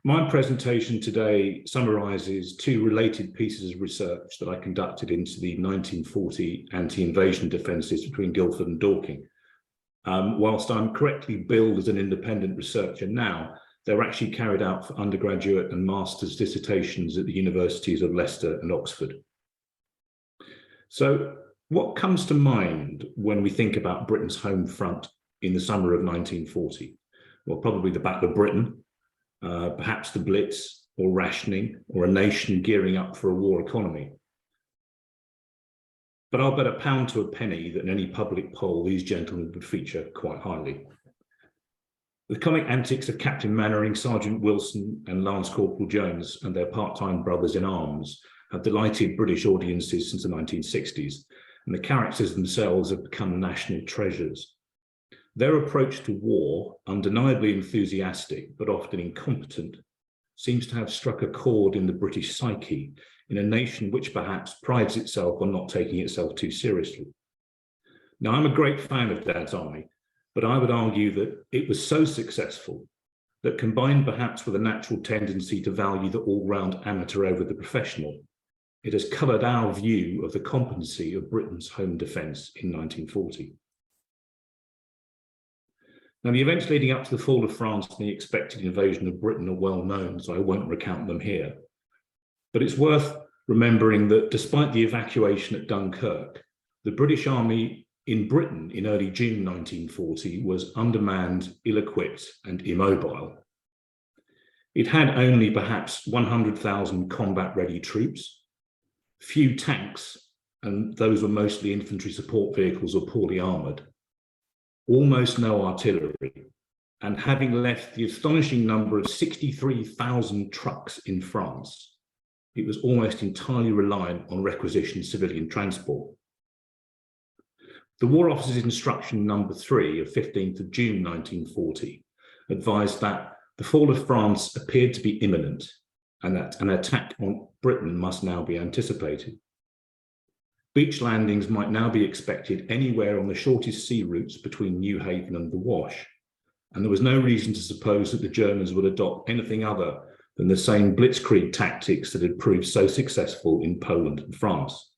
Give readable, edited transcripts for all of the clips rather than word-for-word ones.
My presentation today summarises two related pieces of research that I conducted into the 1940 anti-invasion defences between Guildford and Dorking. Whilst I'm correctly billed as an independent researcher now, they were actually carried out for undergraduate and master's dissertations at the universities of Leicester and Oxford. So what comes to mind when we think about Britain's home front in the summer of 1940? Well, probably the Battle of Britain, perhaps the Blitz or rationing or a nation gearing up for a war economy. But I'll bet a pound to a penny that in any public poll, these gentlemen would feature quite highly. The comic antics of Captain Mannering, Sergeant Wilson and Lance Corporal Jones and their part-time brothers in arms have delighted British audiences since the 1960s, and the characters themselves have become national treasures. Their approach to war, undeniably enthusiastic but often incompetent, seems to have struck a chord in the British psyche in a nation which perhaps prides itself on not taking itself too seriously. Now, I'm a great fan of Dad's Army, but I would argue that it was so successful that, combined perhaps with a natural tendency to value the all-round amateur over the professional, it has coloured our view of the competency of Britain's home defence in 1940. Now, the events leading up to the fall of France and the expected invasion of Britain are well known, so I won't recount them here. But it's worth remembering that despite the evacuation at Dunkirk, the British Army in Britain in early June 1940 was undermanned, ill-equipped and immobile. It had only perhaps 100,000 combat-ready troops, few tanks, and those were mostly infantry support vehicles or poorly armoured, almost no artillery, and having left the astonishing number of 63,000 trucks in France, it was almost entirely reliant on requisitioned civilian transport. The War Office's Instruction number 3 of 15th of June 1940 advised that the fall of France appeared to be imminent and that an attack on Britain must now be anticipated. Beach landings might now be expected anywhere on the shortest sea routes between Newhaven and the Wash, and there was no reason to suppose that the Germans would adopt anything other than the same blitzkrieg tactics that had proved so successful in Poland and France.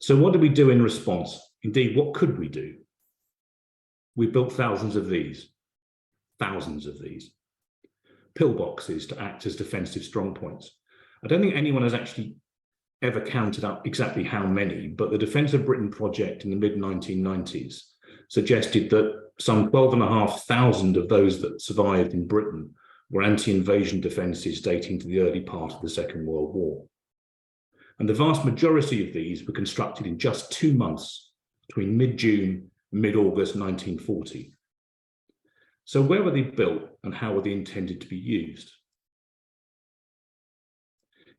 So what did we do in response? Indeed, what could we do? We built thousands of these, pillboxes to act as defensive strongpoints. I don't think anyone has actually ever counted up exactly how many, but the Defence of Britain project in the mid-1990s suggested that some 12,500 of those that survived in Britain were anti-invasion defences dating to the early part of the Second World War. And the vast majority of these were constructed in just 2 months between mid-June and mid-August 1940. So where were they built and how were they intended to be used?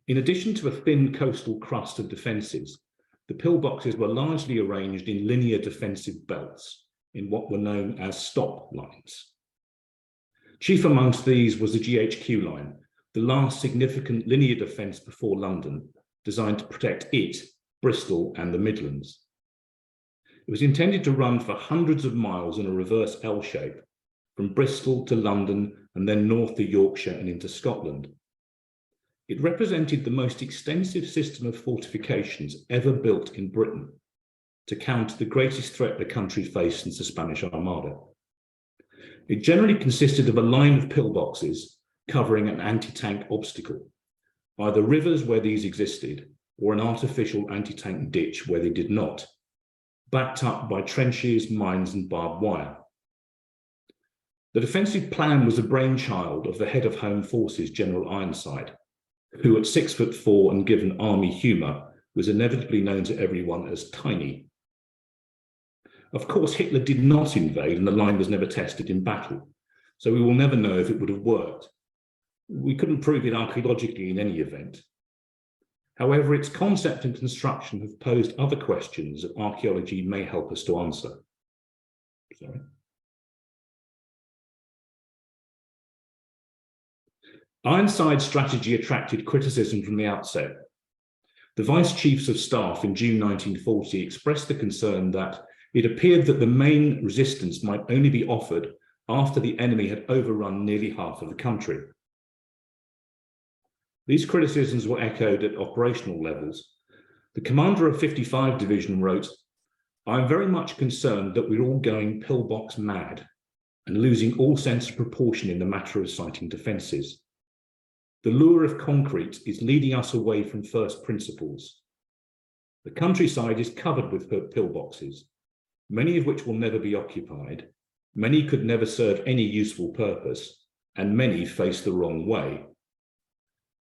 In addition to a thin coastal crust of defences, the pillboxes were largely arranged in linear defensive belts in what were known as stop lines. Chief amongst these was the GHQ Line, the last significant linear defence before London, designed to protect it, Bristol and the Midlands. It was intended to run for hundreds of miles in a reverse L shape, from Bristol to London and then north to Yorkshire and into Scotland. It represented the most extensive system of fortifications ever built in Britain to counter the greatest threat the country faced since the Spanish Armada. It generally consisted of a line of pillboxes covering an anti-tank obstacle, either rivers where these existed or an artificial anti-tank ditch where they did not, backed up by trenches, mines and barbed wire. The defensive plan was the brainchild of the head of Home Forces, General Ironside, who at 6'4" and given army humour was inevitably known to everyone as Tiny. Of course, Hitler did not invade and the line was never tested in battle, so we will never know if it would have worked. We couldn't prove it archaeologically in any event. However, its concept and construction have posed other questions that archaeology may help us to answer. Ironside's strategy attracted criticism from the outset. The Vice Chiefs of Staff in June 1940 expressed the concern that it appeared that the main resistance might only be offered after the enemy had overrun nearly half of the country. These criticisms were echoed at operational levels. The commander of 55 Division wrote, "I'm very much concerned that we're all going pillbox mad and losing all sense of proportion in the matter of siting defences. The lure of concrete is leading us away from first principles. The countryside is covered with pillboxes, many of which will never be occupied, many could never serve any useful purpose, and many face the wrong way.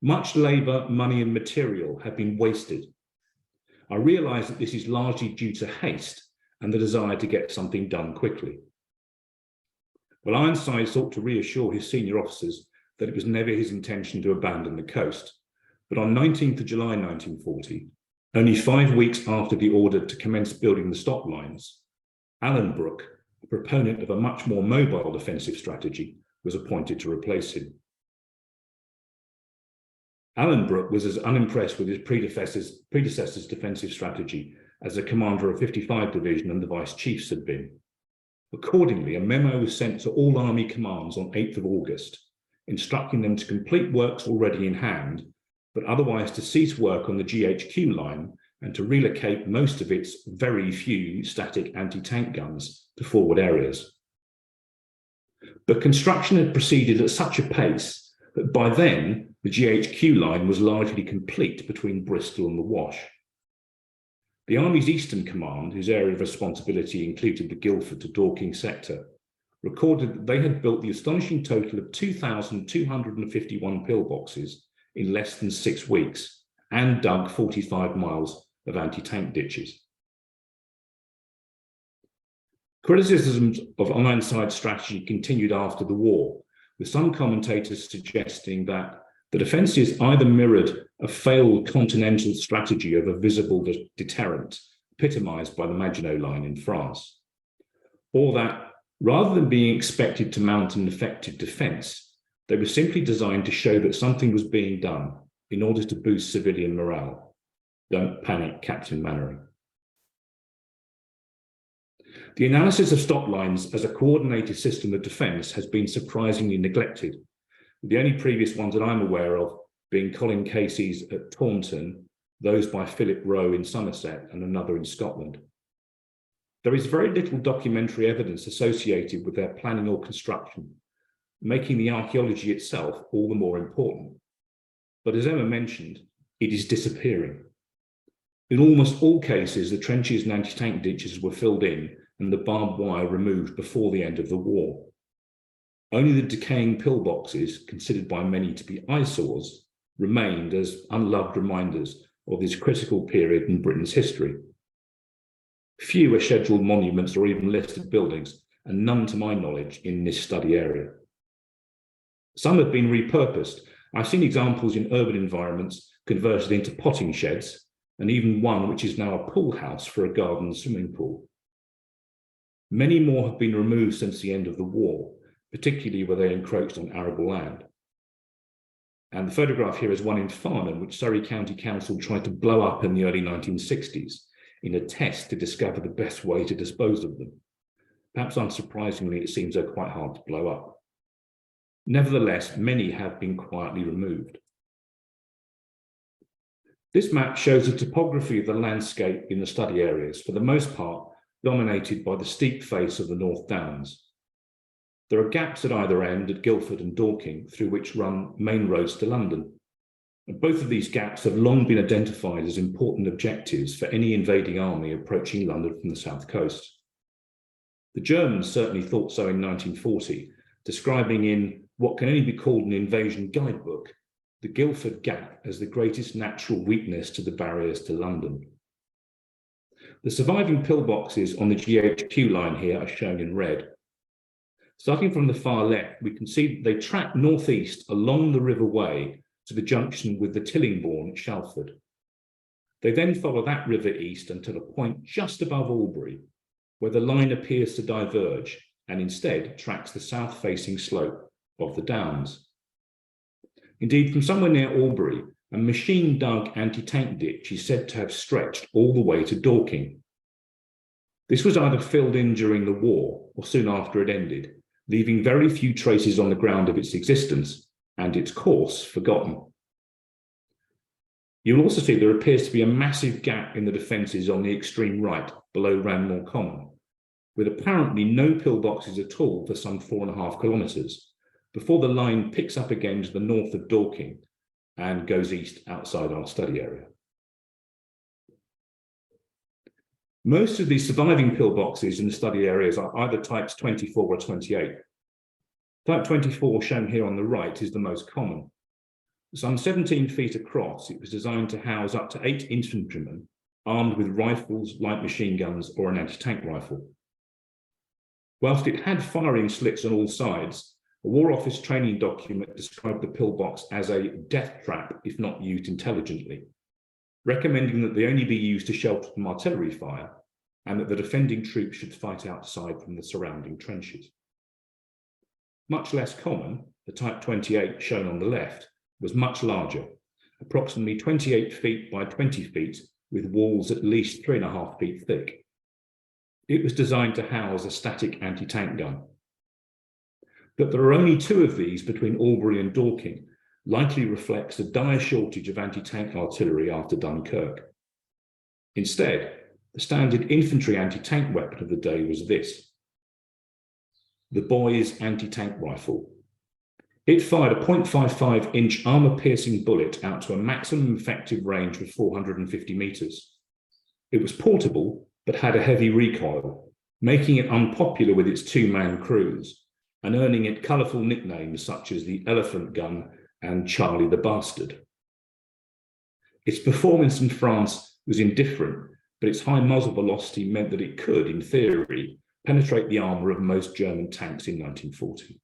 Much labour, money and material have been wasted. I realise that this is largely due to haste and the desire to get something done quickly." Well, Ironside sought to reassure his senior officers that it was never his intention to abandon the coast. But on 19th of July 1940, only 5 weeks after the order to commence building the stop lines, Allenbrook, a proponent of a much more mobile defensive strategy, was appointed to replace him. Allenbrook was as unimpressed with his predecessor's defensive strategy as the commander of 55 Division and the vice chiefs had been. Accordingly, a memo was sent to all army commands on 8th of August, instructing them to complete works already in hand, but otherwise to cease work on the GHQ line and to relocate most of its very few static anti-tank guns to forward areas. But construction had proceeded at such a pace that by then the GHQ line was largely complete between Bristol and the Wash. The Army's Eastern Command, whose area of responsibility included the Guildford to Dorking sector, recorded that they had built the astonishing total of 2,251 pillboxes in less than 6 weeks and dug 45 miles of anti-tank ditches. Criticisms of Ironside's strategy continued after the war, with some commentators suggesting that the defences either mirrored a failed continental strategy of a visible deterrent, epitomised by the Maginot Line in France, or that rather than being expected to mount an effective defence, they were simply designed to show that something was being done in order to boost civilian morale. Don't panic, Captain Mannering. The analysis of stop lines as a coordinated system of defence has been surprisingly neglected, the only previous ones that I'm aware of being Colin Casey's at Taunton, those by Philip Rowe in Somerset, and another in Scotland. There is very little documentary evidence associated with their planning or construction, making the archaeology itself all the more important. But as Emma mentioned, it is disappearing. In almost all cases, the trenches and anti-tank ditches were filled in and the barbed wire removed before the end of the war. Only the decaying pillboxes, considered by many to be eyesores, remained as unloved reminders of this critical period in Britain's history. Few are scheduled monuments or even listed buildings, and none to my knowledge in this study area. Some have been repurposed. I've seen examples in urban environments converted into potting sheds, and even one which is now a pool house for a garden and swimming pool. Many more have been removed since the end of the war, particularly where they encroached on arable land. And the photograph here is one in Farnham, which Surrey County Council tried to blow up in the early 1960s in a test to discover the best way to dispose of them. Perhaps unsurprisingly, it seems they're quite hard to blow up. Nevertheless, many have been quietly removed. This map shows the topography of the landscape in the study areas, for the most part dominated by the steep face of the North Downs. There are gaps at either end at Guildford and Dorking through which run main roads to London. And both of these gaps have long been identified as important objectives for any invading army approaching London from the south coast. The Germans certainly thought so in 1940, describing in what can only be called an invasion guidebook the Guildford Gap as the greatest natural weakness to the barriers to London. The surviving pillboxes on the GHQ line here are shown in red. Starting from the far left, we can see that they track northeast along the River Wey to the junction with the Tillingbourne at Shalford. They then follow that river east until a point just above Albury, where the line appears to diverge and instead tracks the south-facing slope of the Downs. Indeed, from somewhere near Albury, a machine-dug anti-tank ditch is said to have stretched all the way to Dorking. This was either filled in during the war or soon after it ended, leaving very few traces on the ground of its existence and its course forgotten. You'll also see there appears to be a massive gap in the defences on the extreme right, below Ranmore Common, with apparently no pillboxes at all for some 4.5 kilometres, before the line picks up again to the north of Dorking and goes east outside our study area. Most of the surviving pillboxes in the study areas are either types 24 or 28. Type 24, shown here on the right, is the most common. Some 17 feet across, it was designed to house up to 8 infantrymen armed with rifles, light machine guns, or an anti-tank rifle. Whilst it had firing slits on all sides, a War Office training document described the pillbox as a death trap if not used intelligently, recommending that they only be used to shelter from artillery fire and that the defending troops should fight outside from the surrounding trenches. Much less common, the Type 28 shown on the left was much larger, approximately 28 feet by 20 feet, with walls at least 3.5 feet thick. It was designed to house a static anti-tank gun. That there are only 2 of these between Albury and Dorking likely reflects a dire shortage of anti-tank artillery after Dunkirk. Instead, the standard infantry anti-tank weapon of the day was this: the Boy's anti-tank rifle. It fired a 0.55-inch armour-piercing bullet out to a maximum effective range of 450 metres. It was portable, but had a heavy recoil, making it unpopular with its 2-man crews, and earning it colourful nicknames such as the Elephant Gun and Charlie the Bastard. Its performance in France was indifferent, but its high muzzle velocity meant that it could, in theory, penetrate the armour of most German tanks in 1940.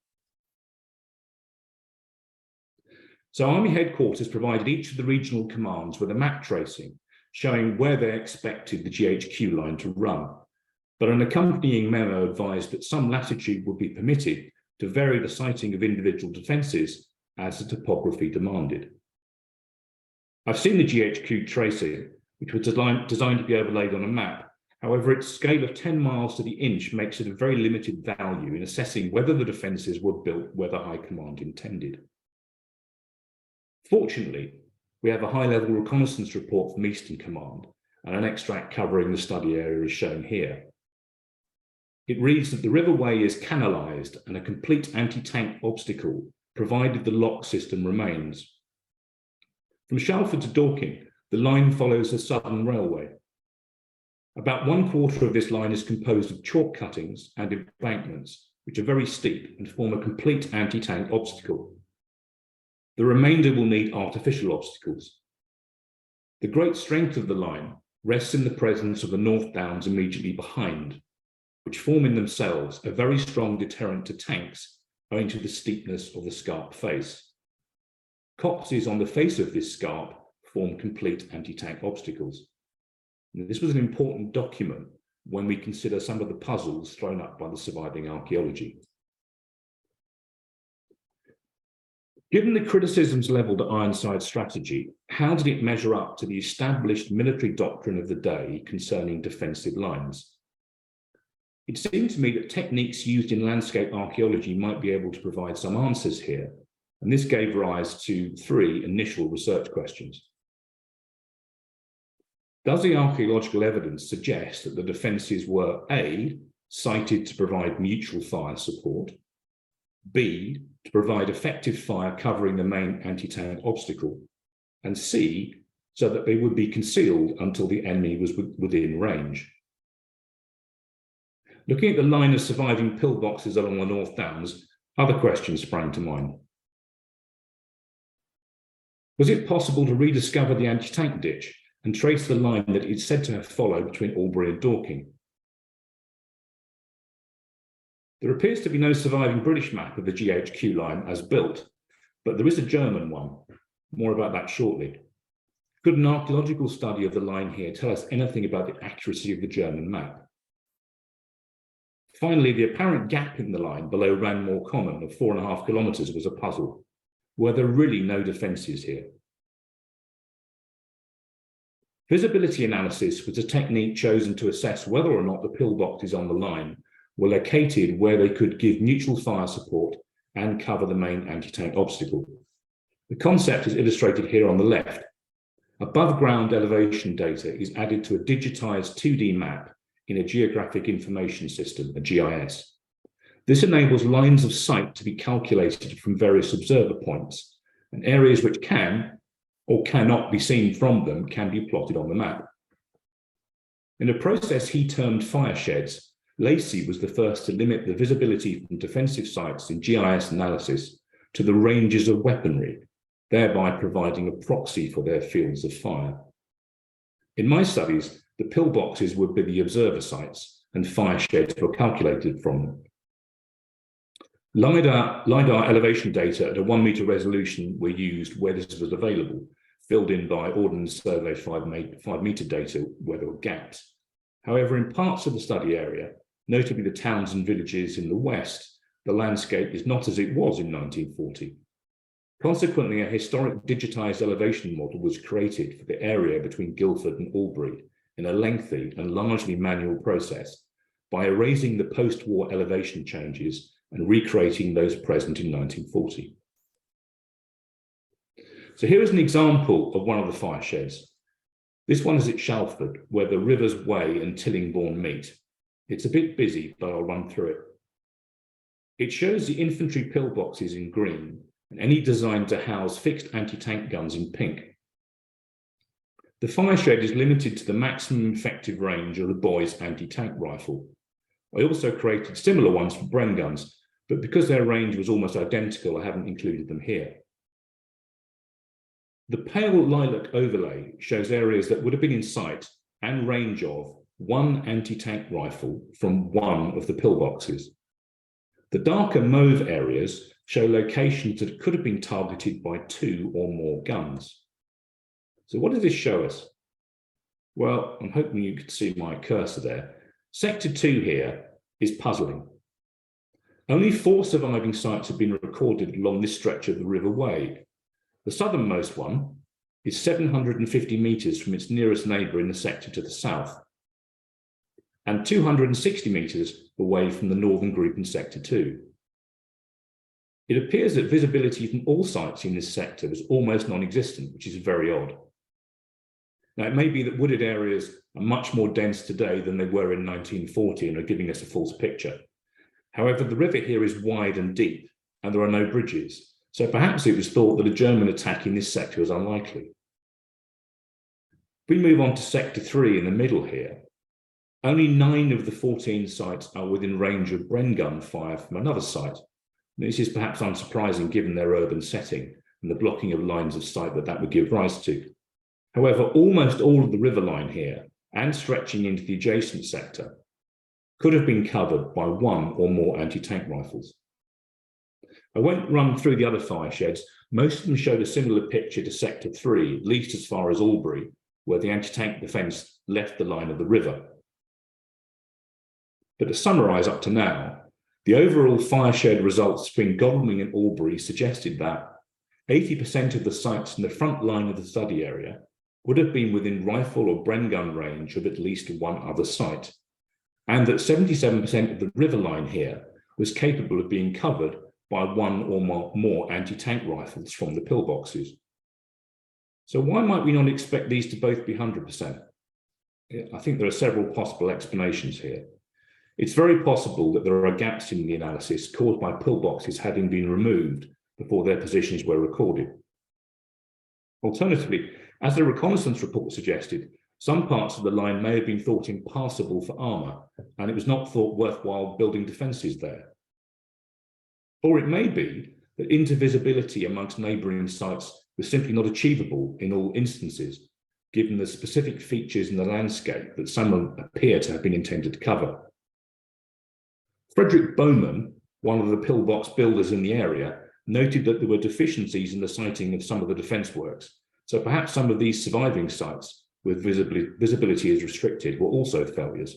So Army headquarters provided each of the regional commands with a map tracing showing where they expected the GHQ line to run, but an accompanying memo advised that some latitude would be permitted to vary the siting of individual defences as the topography demanded. I've seen the GHQ tracing, which was designed to be overlaid on a map. However, its scale of 10 miles to the inch makes it of very limited value in assessing whether the defences were built where the High Command intended. Fortunately, we have a high-level reconnaissance report from Eastern Command, and an extract covering the study area is shown here. It reads that the riverway is canalised and a complete anti-tank obstacle, provided the lock system remains. From Shalford to Dorking, the line follows the Southern Railway. About 1/4 of this line is composed of chalk cuttings and embankments, which are very steep and form a complete anti-tank obstacle. The remainder will need artificial obstacles. The great strength of the line rests in the presence of the North Downs immediately behind, which form in themselves a very strong deterrent to tanks owing to the steepness of the scarp face. Copses on the face of this scarp form complete anti-tank obstacles. And this was an important document when we consider some of the puzzles thrown up by the surviving archaeology. Given the criticisms levelled at Ironside's strategy, how did it measure up to the established military doctrine of the day concerning defensive lines? It seemed to me that techniques used in landscape archaeology might be able to provide some answers here, and this gave rise to 3 initial research questions. Does the archaeological evidence suggest that the defences were A, sited to provide mutual fire support, B, to provide effective fire covering the main anti-tank obstacle, and C, so that they would be concealed until the enemy was within range? Looking at the line of surviving pillboxes along the North Downs, other questions sprang to mind. Was it possible to rediscover the anti-tank ditch and trace the line that it's said to have followed between Albury and Dorking? There appears to be no surviving British map of the GHQ line as built, but there is a German one. More about that shortly. Could an archaeological study of the line here tell us anything about the accuracy of the German map? Finally, the apparent gap in the line below Ranmore Common of 4.5 kilometres was a puzzle. Were there really no defences here? Visibility analysis was a technique chosen to assess whether or not the pillboxes on the line were located where they could give mutual fire support and cover the main anti-tank obstacle. The concept is illustrated here on the left. Above ground elevation data is added to a digitized 2D map in a geographic information system, a GIS. This enables lines of sight to be calculated from various observer points, and areas which can or cannot be seen from them can be plotted on the map. In a process he termed fire sheds, Lacey was the first to limit the visibility from defensive sites in GIS analysis to the ranges of weaponry, thereby providing a proxy for their fields of fire. In my studies, the pillboxes would be the observer sites and fire sheds were calculated from them. LiDAR elevation data at a 1 meter resolution were used where this was available, filled in by Ordnance Survey 5 meter data where there were gaps. However, in parts of the study area, notably the towns and villages in the west, the landscape is not as it was in 1940. Consequently, a historic digitized elevation model was created for the area between Guildford and Albury in a lengthy and largely manual process by erasing the post-war elevation changes and recreating those present in 1940. So here is an example of one of the fire sheds. This one is at Shalford, where the Rivers Way and Tillingbourne meet. It's a bit busy, but I'll run through it. It shows the infantry pillboxes in green and any designed to house fixed anti-tank guns in pink. The fire shed is limited to the maximum effective range of the boy's anti-tank rifle. I also created similar ones for Bren guns, but because their range was almost identical, I haven't included them here. The pale lilac overlay shows areas that would have been in sight and range of one anti-tank rifle from one of the pillboxes. The darker mauve areas show locations that could have been targeted by 2 or more guns. So what does this show us? Well, I'm hoping you can see my cursor there. Sector 2 here is puzzling. Only 4 surviving sites have been recorded along this stretch of the River Way. The southernmost one is 750 metres from its nearest neighbour in the sector to the south, and 260 metres away from the northern group in Sector 2. It appears that visibility from all sites in this sector was almost non-existent, which is very odd. Now, it may be that wooded areas are much more dense today than they were in 1940 and are giving us a false picture. However, the river here is wide and deep, and there are no bridges, so perhaps it was thought that a German attack in this sector was unlikely. If we move on to Sector 3 in the middle here, only 9 of the 14 sites are within range of Bren gun fire from another site. This is perhaps unsurprising given their urban setting and the blocking of lines of sight that would give rise to. However, almost all of the river line here and stretching into the adjacent sector could have been covered by 1 or more anti-tank rifles. I won't run through the other fire sheds. Most of them showed a similar picture to Sector 3, at least as far as Albury, where the anti-tank defence left the line of the river. But to summarise up to now, the overall fire shed results between Godalming and Albury suggested that 80% of the sites in the front line of the study area would have been within rifle or Bren gun range of at least 1 other site, and that 77% of the river line here was capable of being covered by 1 or more anti-tank rifles from the pillboxes. So why might we not expect these to both be 100%? I think there are several possible explanations here. It's very possible that there are gaps in the analysis caused by pillboxes having been removed before their positions were recorded. Alternatively, as the reconnaissance report suggested, some parts of the line may have been thought impassable for armour, and it was not thought worthwhile building defences there. Or it may be that intervisibility amongst neighbouring sites was simply not achievable in all instances, given the specific features in the landscape that some appear to have been intended to cover. Frederick Bowman, one of the pillbox builders in the area, noted that there were deficiencies in the siting of some of the defence works, so perhaps some of these surviving sites with visibility is restricted were also failures.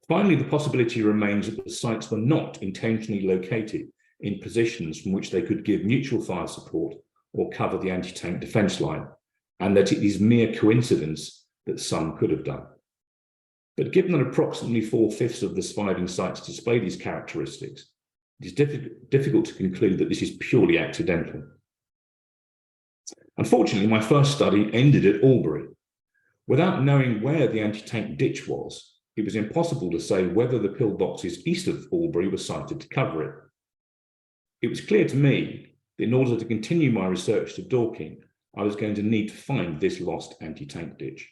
Finally, the possibility remains that the sites were not intentionally located in positions from which they could give mutual fire support or cover the anti-tank defence line, and that it is mere coincidence that some could have done. But given that approximately 4/5 of the surviving sites display these characteristics, it is difficult to conclude that this is purely accidental. Unfortunately, my first study ended at Albury. Without knowing where the anti-tank ditch was, it was impossible to say whether the pillboxes east of Albury were sited to cover it. It was clear to me that in order to continue my research to Dorking, I was going to need to find this lost anti-tank ditch.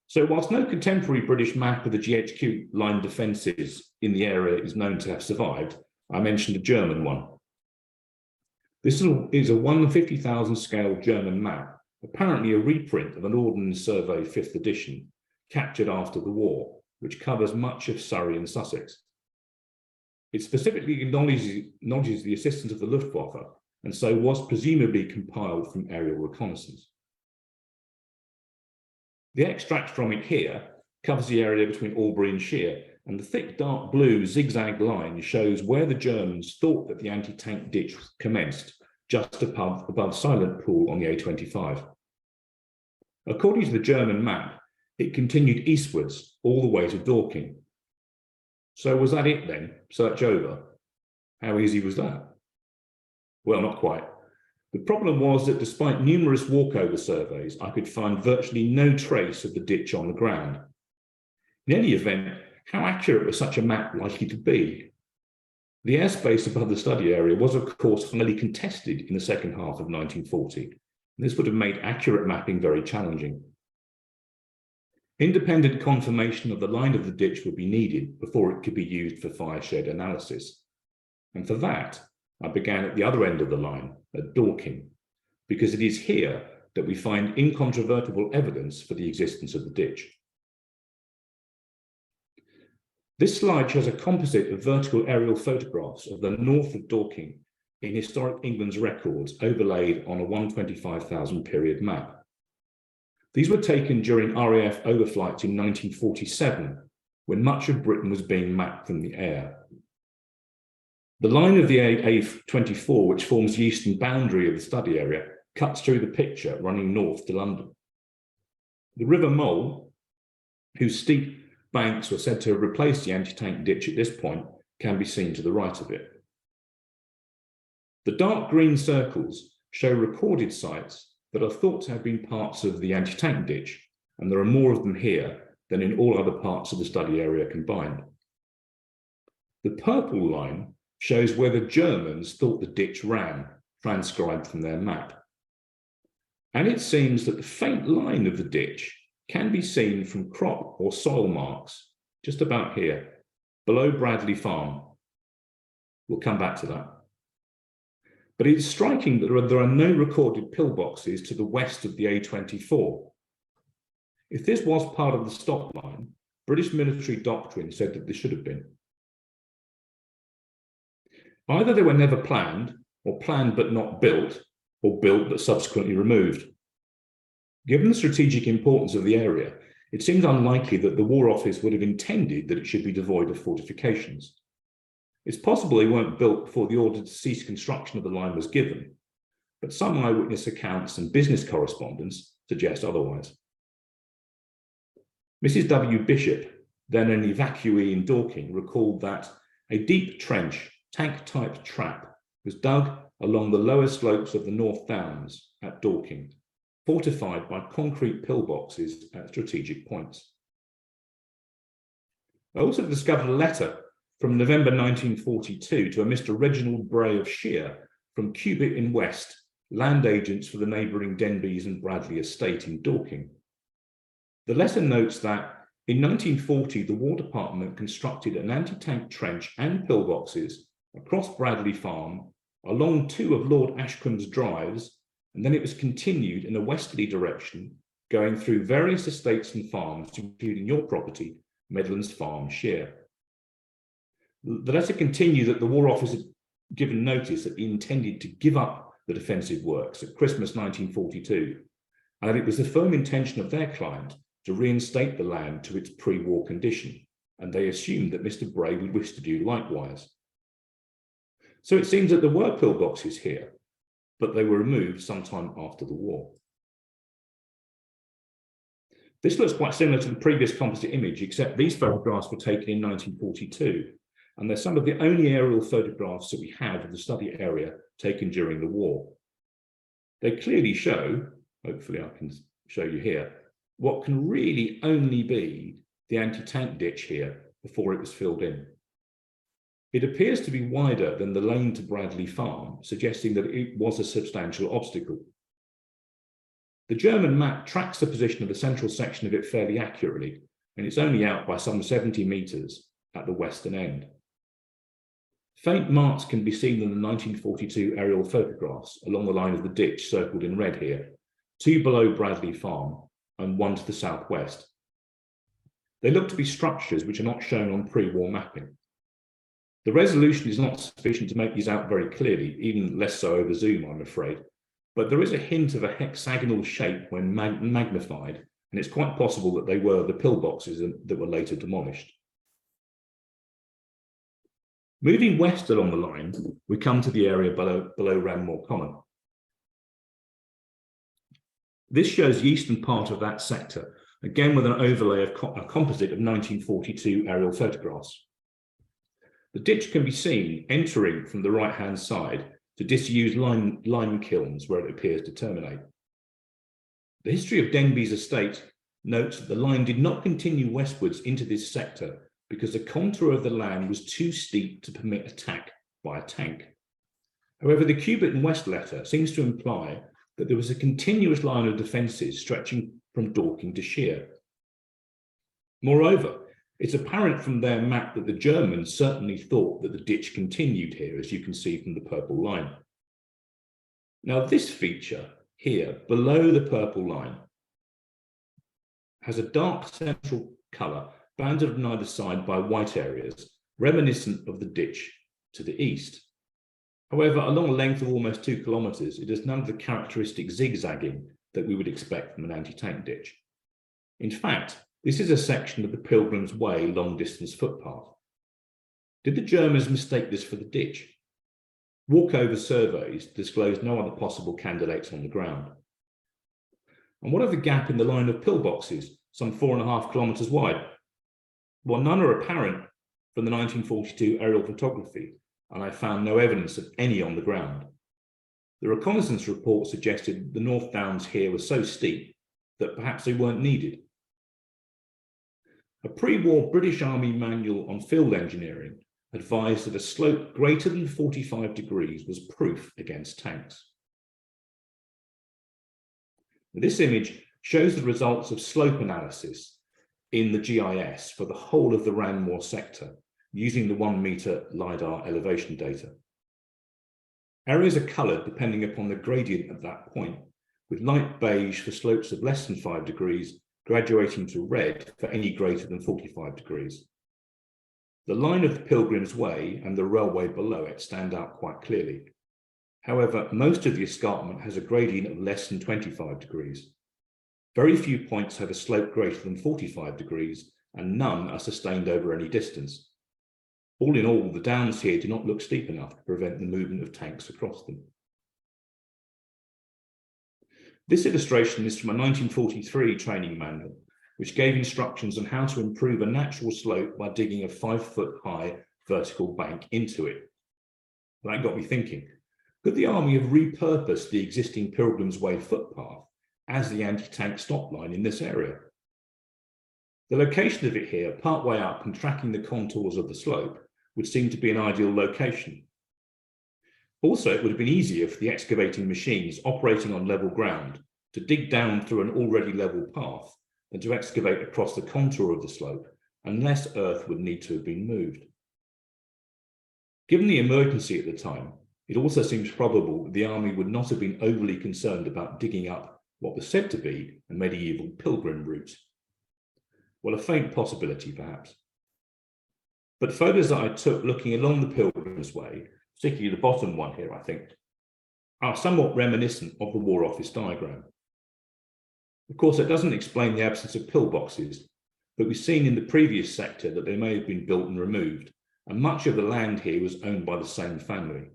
So whilst no contemporary British map of the GHQ Line defences in the area is known to have survived, I mentioned a German one. This is a 1/50,000 scale German map, apparently a reprint of an Ordnance Survey 5th edition, captured after the war, which covers much of Surrey and Sussex. It specifically acknowledges the assistance of the Luftwaffe, and so was presumably compiled from aerial reconnaissance. The extract from it here covers the area between Albury and Sheer, and the thick dark blue zigzag line shows where the Germans thought that the anti-tank ditch commenced, just above Silent Pool on the A25. According to the German map, it continued eastwards all the way to Dorking. So was that it then? Search over? How easy was that? Well, not quite. The problem was that despite numerous walkover surveys, I could find virtually no trace of the ditch on the ground. In any event, how accurate was such a map likely to be? The airspace above the study area was, of course, highly contested in the second half of 1940. And this would have made accurate mapping very challenging. Independent confirmation of the line of the ditch would be needed before it could be used for fireshed analysis. And for that, I began at the other end of the line, at Dorking, because it is here that we find incontrovertible evidence for the existence of the ditch. This slide shows a composite of vertical aerial photographs of the north of Dorking in historic England's records overlaid on a 125,000 period map. These were taken during RAF overflights in 1947, when much of Britain was being mapped from the air. The line of the A24, which forms the eastern boundary of the study area, cuts through the picture running north to London. The River Mole, whose steep banks were said to have replaced the anti-tank ditch at this point, can be seen to the right of it. The dark green circles show recorded sites that are thought to have been parts of the anti-tank ditch, and there are more of them here than in all other parts of the study area combined. The purple line shows where the Germans thought the ditch ran, transcribed from their map. And it seems that the faint line of the ditch can be seen from crop or soil marks just about here, below Bradley Farm. We'll come back to that. But it's striking that there are no recorded pillboxes to the west of the A24. If this was part of the stop line, British military doctrine said that there should have been. Either they were never planned, or planned but not built, or built but subsequently removed. Given the strategic importance of the area, it seems unlikely that the War Office would have intended that it should be devoid of fortifications. It's possible they weren't built before the order to cease construction of the line was given, but some eyewitness accounts and business correspondence suggest otherwise. Mrs. W. Bishop, then an evacuee in Dorking, recalled that a deep trench, tank-type trap, was dug along the lower slopes of the North Downs at Dorking, fortified by concrete pillboxes at strategic points. I also discovered a letter from November 1942 to a Mr. Reginald Bray of Sheer from Cubitt in West, land agents for the neighbouring Denbies and Bradley estate in Dorking. The letter notes that in 1940, the War Department constructed an anti-tank trench and pillboxes across Bradley Farm, along two of Lord Ashcombe's drives, and then it was continued in a westerly direction, going through various estates and farms, including your property, Medlands Farm, Sheer. The letter continued that the War Office had given notice that it intended to give up the defensive works at Christmas 1942, and that it was the firm intention of their client to reinstate the land to its pre-war condition, and they assumed that Mr. Bray would wish to do likewise. So it seems that there were pillboxes here, but they were removed sometime after the war. This looks quite similar to the previous composite image, except these photographs were taken in 1942, and they're some of the only aerial photographs that we have of the study area taken during the war. They clearly show, hopefully I can show you here, what can really only be the anti-tank ditch here before it was filled in. It appears to be wider than the lane to Bradley Farm, suggesting that it was a substantial obstacle. The German map tracks the position of the central section of it fairly accurately, and it's only out by some 70 metres at the western end. Faint marks can be seen in the 1942 aerial photographs along the line of the ditch circled in red here, 2 below Bradley Farm and 1 to the southwest. They look to be structures which are not shown on pre-war mapping. The resolution is not sufficient to make these out very clearly, even less so over zoom, I'm afraid, but there is a hint of a hexagonal shape when magnified, and it's quite possible that they were the pillboxes that were later demolished. Moving west along the line, we come to the area below Ranmore Common. This shows the eastern part of that sector, again with an overlay of a composite of 1942 aerial photographs. The ditch can be seen entering from the right-hand side to disused lime kilns where it appears to terminate. The history of Denby's estate notes that the line did not continue westwards into this sector because the contour of the land was too steep to permit attack by a tank. However, the Cubitt and West letter seems to imply that there was a continuous line of defences stretching from Dorking to Sheer. Moreover, it's apparent from their map that the Germans certainly thought that the ditch continued here, as you can see from the purple line. Now, this feature here, below the purple line, has a dark central colour bounded on either side by white areas, reminiscent of the ditch to the east. However, along a length of almost 2 kilometres, it has none of the characteristic zigzagging that we would expect from an anti-tank ditch. In fact, this is a section of the Pilgrim's Way long-distance footpath. Did the Germans mistake this for the ditch? Walkover surveys disclosed no other possible candidates on the ground. And what of the gap in the line of pillboxes, some 4.5 kilometres wide? Well, none are apparent from the 1942 aerial photography, and I found no evidence of any on the ground. The reconnaissance report suggested the North Downs here were so steep that perhaps they weren't needed. A pre-war British Army manual on field engineering advised that a slope greater than 45 degrees was proof against tanks. This image shows the results of slope analysis in the GIS for the whole of the Ranmore sector using the 1 metre LiDAR elevation data. Areas are coloured depending upon the gradient at that point, with light beige for slopes of less than 5 degrees graduating to red for any greater than 45 degrees. The line of the Pilgrim's Way and the railway below it stand out quite clearly. However, most of the escarpment has a gradient of less than 25 degrees. Very few points have a slope greater than 45 degrees, and none are sustained over any distance. All in all, the downs here do not look steep enough to prevent the movement of tanks across them. This illustration is from a 1943 training manual, which gave instructions on how to improve a natural slope by digging a 5-foot-high vertical bank into it. That got me thinking, could the army have repurposed the existing Pilgrim's Way footpath as the anti-tank stop line in this area? The location of it here, partway up and tracking the contours of the slope, would seem to be an ideal location. Also, it would have been easier for the excavating machines operating on level ground to dig down through an already level path than to excavate across the contour of the slope, and less earth would need to have been moved. Given the emergency at the time, it also seems probable that the army would not have been overly concerned about digging up what was said to be a medieval pilgrim route. Well, a faint possibility, perhaps. But photos that I took looking along the Pilgrim's Way, particularly the bottom one here, I think, are somewhat reminiscent of the War Office diagram. Of course, it doesn't explain the absence of pillboxes, but we've seen in the previous sector that they may have been built and removed, and much of the land here was owned by the same family.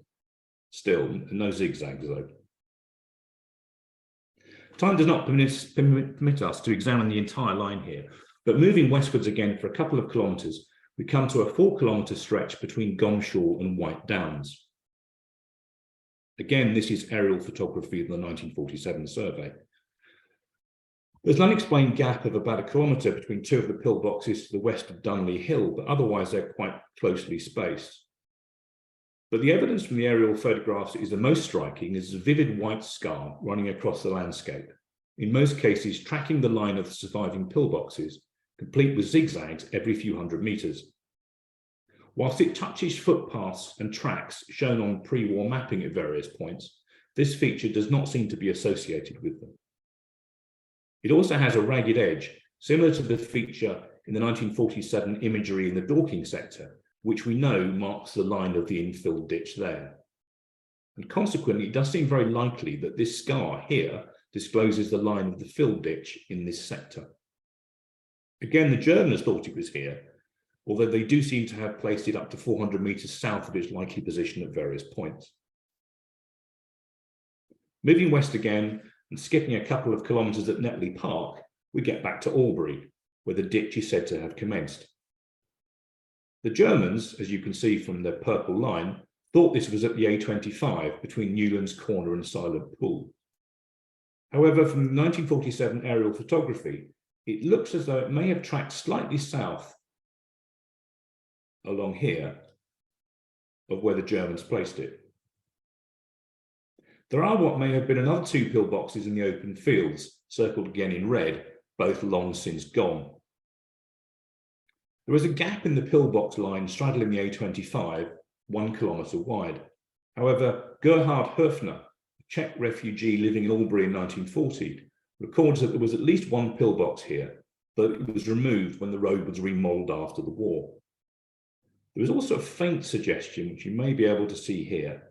Still, no zigzags though. Time does not permit us to examine the entire line here, but moving westwards again for a couple of kilometres, we come to a 4-kilometre stretch between Gomshall and White Downs. Again, this is aerial photography of the 1947 survey. There's an unexplained gap of about 1 kilometre between two of the pillboxes to the west of Dunley Hill, but otherwise they're quite closely spaced. But the evidence from the aerial photographs that is the most striking is a vivid white scar running across the landscape, in most cases tracking the line of the surviving pillboxes, complete with zigzags every few hundred metres. Whilst it touches footpaths and tracks shown on pre-war mapping at various points, this feature does not seem to be associated with them. It also has a ragged edge, similar to the feature in the 1947 imagery in the Dorking sector, which we know marks the line of the infill ditch there. And consequently, it does seem very likely that this scar here discloses the line of the fill ditch in this sector. Again, the Germans thought it was here, although they do seem to have placed it up to 400 metres south of its likely position at various points. Moving west again and skipping a couple of kilometres at Netley Park, we get back to Albury, where the ditch is said to have commenced. The Germans, as you can see from the purple line, thought this was at the A25 between Newlands Corner and Silent Pool. However, from the 1947 aerial photography, it looks as though it may have tracked slightly south along here of where the Germans placed it. There are what may have been another 2 pillboxes in the open fields, circled again in red, both long since gone. There is a gap in the pillbox line straddling the A25, 1 kilometre wide. However, Gerhard Höfner, a Czech refugee living in Albury in 1940, records that there was at least 1 pillbox here, but it was removed when the road was remodelled after the war. There is also a faint suggestion, which you may be able to see here,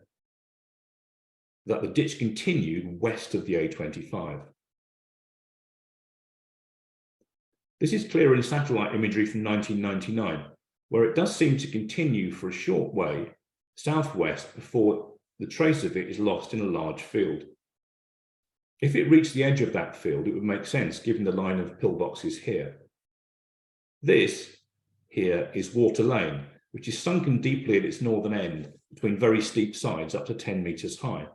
that the ditch continued west of the A25. This is clear in satellite imagery from 1999, where it does seem to continue for a short way southwest before the trace of it is lost in a large field. If it reached the edge of that field, it would make sense given the line of pillboxes here. This here is Water Lane, which is sunken deeply at its northern end between very steep sides up to 10 metres high.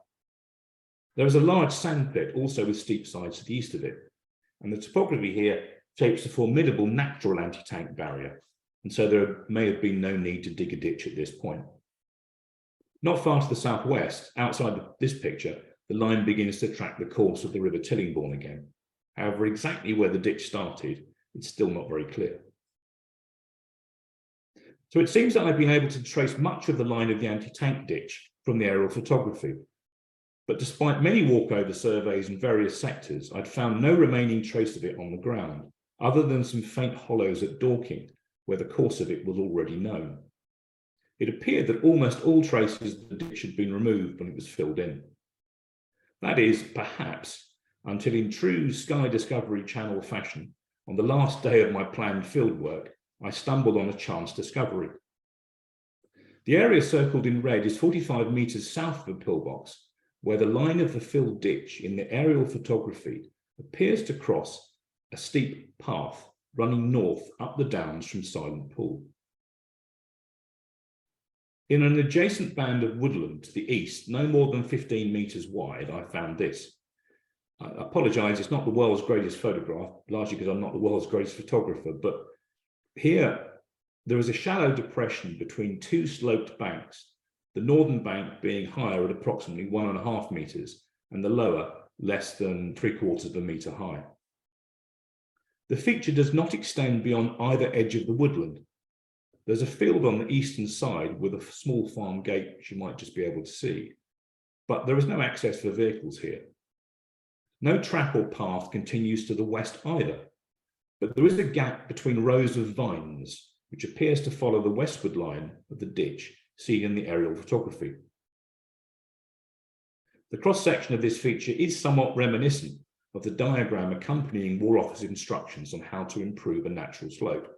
There is a large sandpit also with steep sides to the east of it, and the topography here shapes a formidable natural anti-tank barrier, and so there may have been no need to dig a ditch at this point. Not far to the southwest, outside this picture, the line begins to track the course of the River Tillingbourne again. However, exactly where the ditch started, it's still not very clear. So it seems that I've been able to trace much of the line of the anti-tank ditch from the aerial photography. But despite many walkover surveys in various sectors, I'd found no remaining trace of it on the ground, other than some faint hollows at Dorking, where the course of it was already known. It appeared that almost all traces of the ditch had been removed when it was filled in. That is, perhaps, until in true Sky Discovery Channel fashion, on the last day of my planned fieldwork, I stumbled on a chance discovery. The area circled in red is 45 metres south of the pillbox, where the line of the filled ditch in the aerial photography appears to cross a steep path running north up the downs from Silent Pool. In an adjacent band of woodland to the east, no more than 15 metres wide, I found this. I apologise, it's not the world's greatest photograph, largely because I'm not the world's greatest photographer, but here there is a shallow depression between 2 sloped banks, the northern bank being higher at approximately 1.5 metres and the lower less than 3/4 of a metre high. The feature does not extend beyond either edge of the woodland. There's a field on the eastern side with a small farm gate, which you might just be able to see, but there is no access for vehicles here. No track or path continues to the west either, but there is a gap between rows of vines, which appears to follow the westward line of the ditch seen in the aerial photography. The cross-section of this feature is somewhat reminiscent of the diagram accompanying War Office instructions on how to improve a natural slope,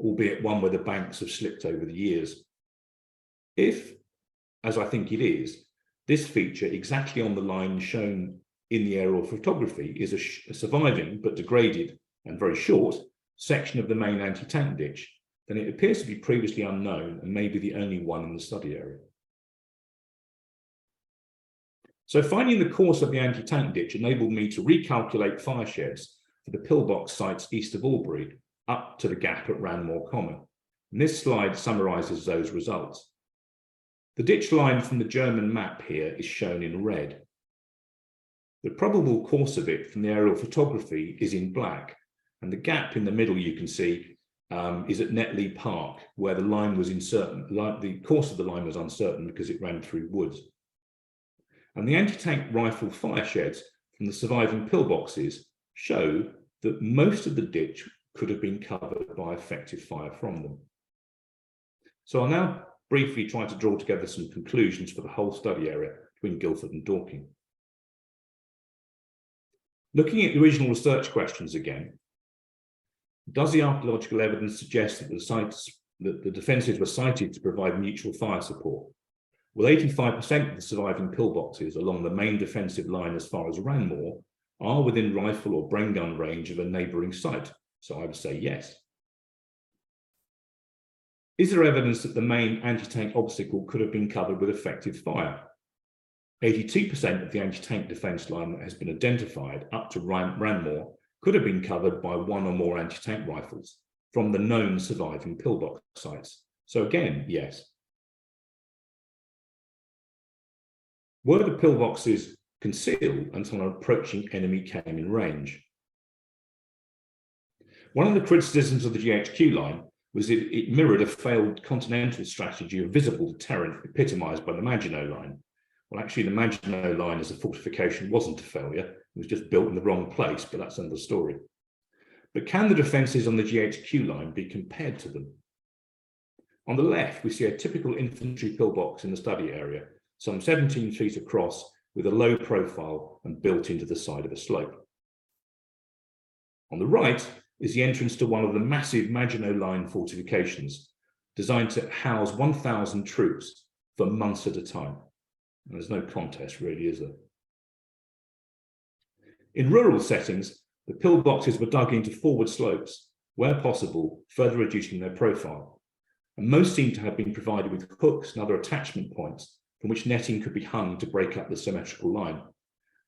albeit one where the banks have slipped over the years. If, as I think it is, this feature exactly on the line shown in the aerial photography is a surviving but degraded and very short section of the main anti-tank ditch, then it appears to be previously unknown and may be the only one in the study area. So finding the course of the anti-tank ditch enabled me to recalculate fire sheds for the pillbox sites east of Albury up to the gap at Ranmore Common. And this slide summarises those results. The ditch line from the German map here is shown in red. The probable course of it from the aerial photography is in black, and the gap in the middle you can see is at Netley Park, where the line was uncertain. The course of the line was uncertain because it ran through woods. And the anti-tank rifle fire sheds from the surviving pillboxes show that most of the ditch could have been covered by effective fire from them. So I'll now briefly try to draw together some conclusions for the whole study area between Guildford and Dorking. Looking at the original research questions again, does the archaeological evidence suggest that the defences were sited to provide mutual fire support? Well, 85% of the surviving pillboxes along the main defensive line as far as Ranmore are within rifle or brain gun range of a neighbouring site, so I would say yes. Is there evidence that the main anti-tank obstacle could have been covered with effective fire? 82% of the anti-tank defence line that has been identified up to Ranmore could have been covered by one or more anti-tank rifles from the known surviving pillbox sites. So again, yes. Were the pillboxes concealed until an approaching enemy came in range? One of the criticisms of the GHQ line was that it mirrored a failed continental strategy of visible deterrent epitomised by the Maginot Line. Well, actually, the Maginot Line as a fortification wasn't a failure. It was just built in the wrong place, but that's another story. But can the defences on the GHQ line be compared to them? On the left, we see a typical infantry pillbox in the study area, some 17 feet across with a low profile and built into the side of a slope. On the right is the entrance to one of the massive Maginot Line fortifications, designed to house 1,000 troops for months at a time. And there's no contest really, is there? In rural settings, the pillboxes were dug into forward slopes, where possible, further reducing their profile. And most seem to have been provided with hooks and other attachment points from which netting could be hung to break up the symmetrical line.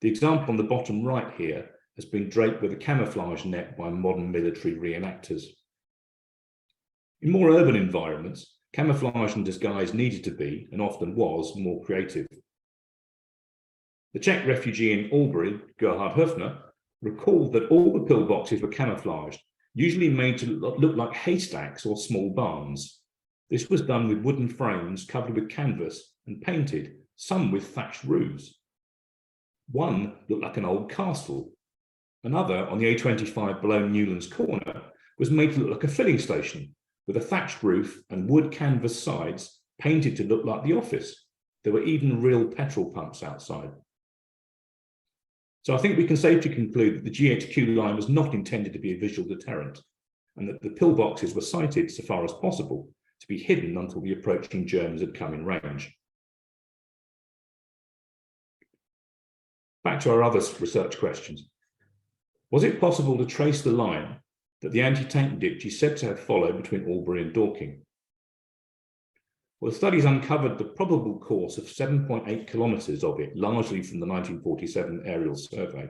The example on the bottom right here has been draped with a camouflage net by modern military reenactors. In more urban environments, camouflage and disguise needed to be, and often was, more creative. The Czech refugee in Albury, Gerhard Höfner, recalled that all the pillboxes were camouflaged, usually made to look like haystacks or small barns. This was done with wooden frames covered with canvas and painted, some with thatched roofs. One looked like an old castle. Another, on the A25 below Newlands Corner, was made to look like a filling station, with a thatched roof and wood canvas sides painted to look like the office. There were even real petrol pumps outside. So I think we can safely conclude that the GHQ line was not intended to be a visual deterrent, and that the pillboxes were sited, so far as possible, to be hidden until the approaching Germans had come in range. Back to our other research questions. Was it possible to trace the line that the anti-tank ditch is said to have followed between Albury and Dorking? Well, the studies uncovered the probable course of 7.8 kilometres of it, largely from the 1947 aerial survey.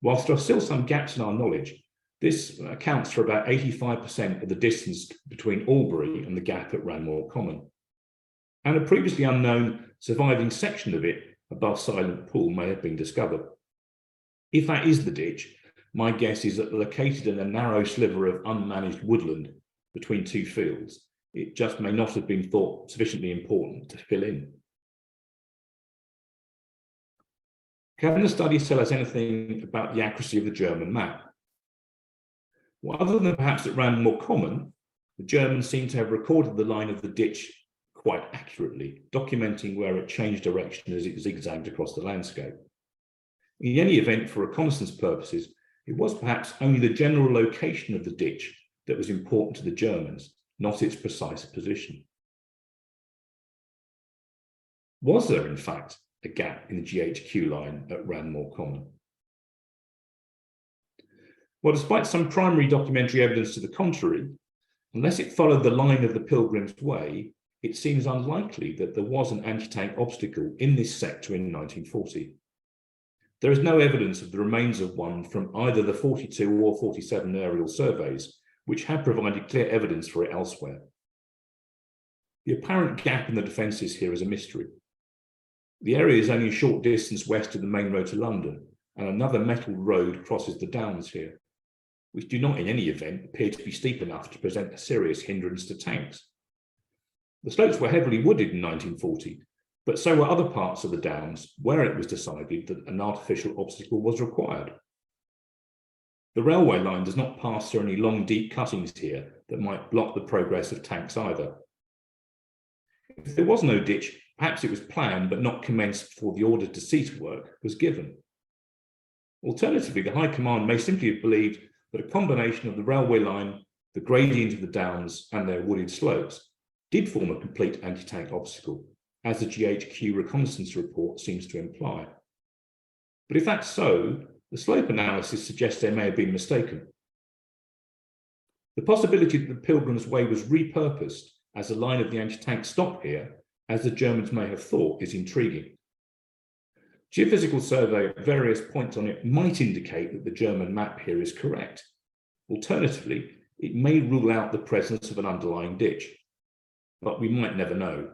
Whilst there are still some gaps in our knowledge, this accounts for about 85% of the distance between Albury and the gap at Ranmore Common. And a previously unknown surviving section of it above Silent Pool may have been discovered. If that is the ditch, my guess is that located in a narrow sliver of unmanaged woodland between two fields, it just may not have been thought sufficiently important to fill in. Can the studies tell us anything about the accuracy of the German map? Well, other than perhaps at Ranmore Common, the Germans seem to have recorded the line of the ditch quite accurately, documenting where it changed direction as it zigzagged across the landscape. In any event, for reconnaissance purposes, it was perhaps only the general location of the ditch that was important to the Germans, not its precise position. Was there, in fact, a gap in the GHQ line at Ranmore Common. Well, despite some primary documentary evidence to the contrary, unless it followed the line of the Pilgrim's Way, it seems unlikely that there was an anti-tank obstacle in this sector in 1940. There is no evidence of the remains of one from either the 42 or 47 aerial surveys, which had provided clear evidence for it elsewhere. The apparent gap in the defences here is a mystery. The area is only a short distance west of the main road to London, and another metal road crosses the downs here, which do not in any event appear to be steep enough to present a serious hindrance to tanks. The slopes were heavily wooded in 1940, but so were other parts of the downs where it was decided that an artificial obstacle was required. The railway line does not pass through any long, deep cuttings here that might block the progress of tanks either. If there was no ditch, perhaps it was planned but not commenced before the order to cease work was given. Alternatively, the High Command may simply have believed that a combination of the railway line, the gradient of the downs and their wooded slopes did form a complete anti-tank obstacle, as the GHQ reconnaissance report seems to imply. But if that's so, the slope analysis suggests they may have been mistaken. The possibility that the Pilgrim's Way was repurposed as a line of the anti-tank stop here, as the Germans may have thought, is intriguing. Geophysical survey at various points on it might indicate that the German map here is correct. Alternatively, it may rule out the presence of an underlying ditch, but we might never know.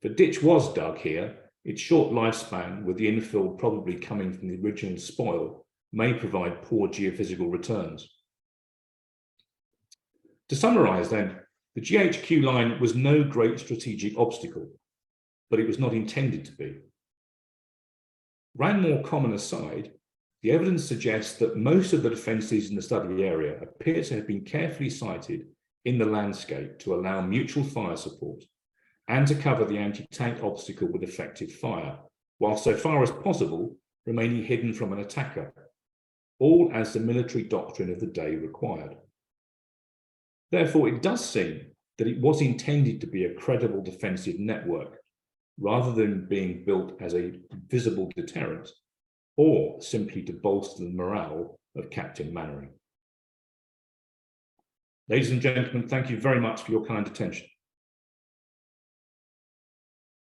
If a ditch was dug here, its short lifespan, with the infill probably coming from the original spoil, may provide poor geophysical returns. To summarise then, the GHQ line was no great strategic obstacle, but it was not intended to be. Ranmore Common aside, the evidence suggests that most of the defences in the study area appear to have been carefully sited in the landscape to allow mutual fire support and to cover the anti-tank obstacle with effective fire, while so far as possible remaining hidden from an attacker, all as the military doctrine of the day required. Therefore, it does seem that it was intended to be a credible defensive network, rather than being built as a visible deterrent, or simply to bolster the morale of Captain Mannering. Ladies and gentlemen, thank you very much for your kind attention.